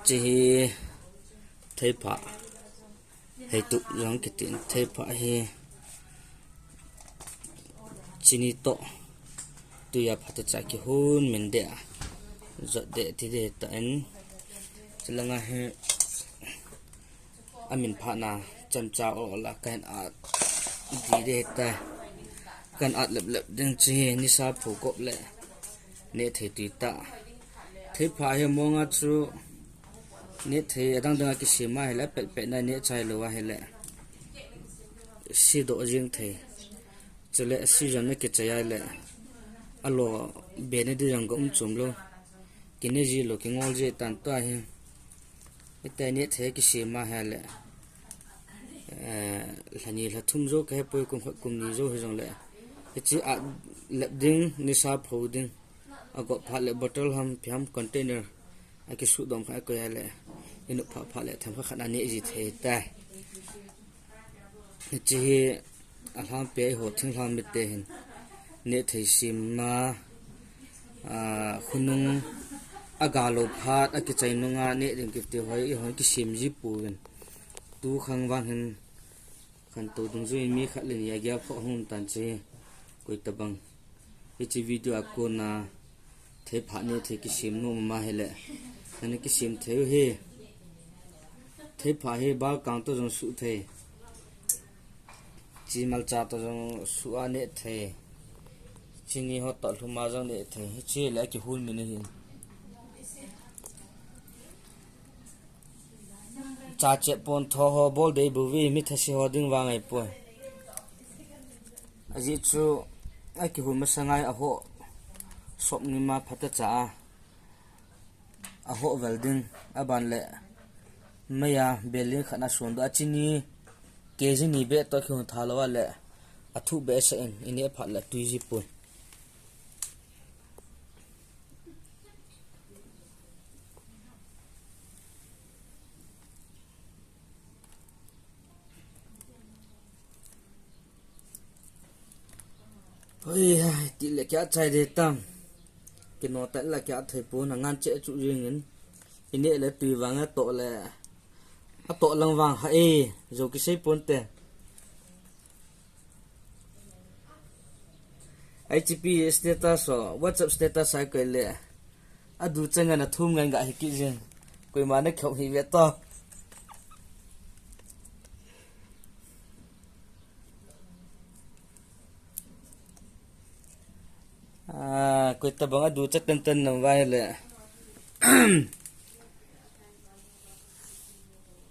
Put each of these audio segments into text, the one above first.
chỉ thấy phá hay tụ giống cái tiền thấy phá hay chỉ ni to tụi ya phát chạy cái hôn mình đẻ rồi đẻ thì để tận chỉ là ngay mình phá na chăm cháu là cái ạt gì để ta cái ạt lập lập đang chỉ ni sa phụ cốt lệ nè thấy tụi ta thấy phá hay mong á chú nè thấy đang đang cái gì mà hay là bẹt bẹt này nè chạy lúa hay là xí độ riêng thấy chỉ là xí rồi mấy cái chạy lại alo bên này đi rằng cũng chủng luôn cái này gì lo cái ngol gì tàn toa hay cái tay nè thấy cái gì mà hay là là nhiều là thung rô cái bôi cùng nhiều rô hay rằng lại cái chỉ lập đinh nè sa phù đinh gọi phát lại bottle ham phiam container cái số đồng phải coi lại cái nộp phát lại tham khả năng gì thế ta chỉ làm bé hồ thinh làm mệt tên nè thấy sim mà khunung agalo phát cái trái nunga nè đừng kịp tiêu hỏi cái sim gì buồn tu khang van hình khăn tu dung duy mi khát lên nhà ghé phổ hôn tàn chế coi tập bằng cái video cô na thấy phá này thấy cái sim nó mà hay lệ nên cái sim thấy phá hay bao càng tôi dùng sụt thấy chỉ mal cha tôi dùng sụt anh ấy thấy chỉ ni họ tạo luôn mà dùng để thấy chỉ là cái hôn mình này cha chết pon thò họ bol để bù vi mi thấy họ đứng vàng ấy po aji chu ai cái hôn mà sang ai họ sọp ni mà phát cha họ welding ban lệ maya belin khana son da chini keji ni be to khon thalawa le athu be sen ine phat la tuiji po ôi ti le kya chai de tam cái nó tại là kya thầy po na ngan che chu riêng ine le tui wanga to le to lang wang ha e zo ki sei ponte IGP status so WhatsApp status ai kai le adu changa na thum ngan ga hi ki jin koi ma na khau hi ve to koi ta bang adu cha tan tan nam vai le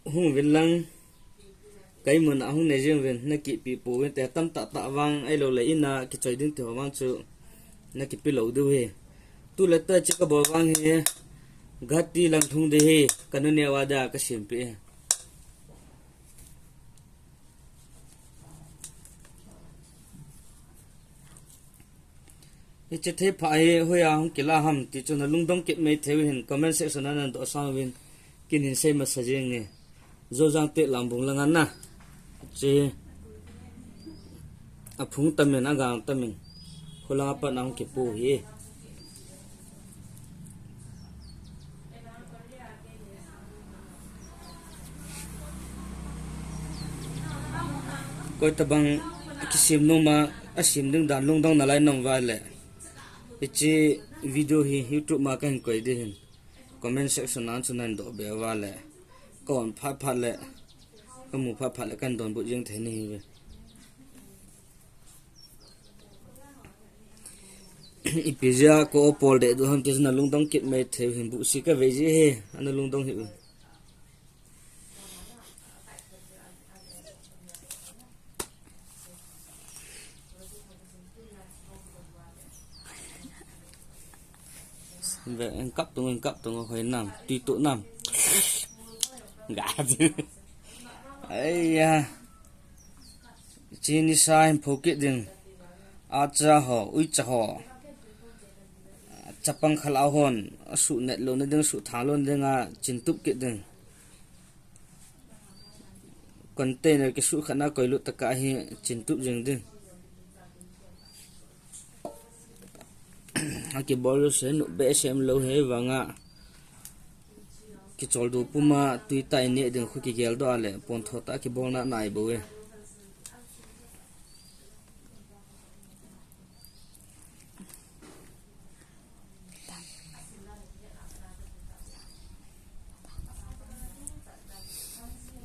hung vin lang cái mình hung này riêng vin nó kịp bị bùแต่tâm tạ tạ vang ai lâu lấy ina cái trời đến tiểu vang chu nó kịp bị lâu đâu he tu lấy ta chỉ có bỏ vang he gắt đi lang thung đi he cái nó neo ada cái xiêm pe cái chết thế phải hồi hông kỹ la ham thì cho nó lung tung kịp mấy thế hình comment section anh đó sao vin kinh hình xem mà sao riêng nè do giang tệ làm bùng lăng ăn na chế phúng tâm mình agang tâm mình khô lăng apa nang kịp bù hi coi tập bằng cái sim nông mà sim đừng đàn lung đông nãy nông vai lệ cái video hi YouTube mà cái coi đi hình comment section anh cho nên độ bé vai lệ còn phát lệ cái mũ phát lệ căn đòn bộ riêng thế này vậy ipizia ko opol de do ham tis na lungdong kit me the hin bu si ka veji he an lungdong hi về anh cấp tung hồi nằm tuy tụ nằm gà chứ ấy chi ni sai phô kit ding a cha ho ui cha ho chapang khalau hon su net lo na ding su thalon dinga chintup kit ding container ke su khana koilu taka hi chintup jing ding a ke bol se no be sem lo he wanga ki chol du puma tui tai ne ding khu ki gel do ale pon tho ta ki bol na nai bo e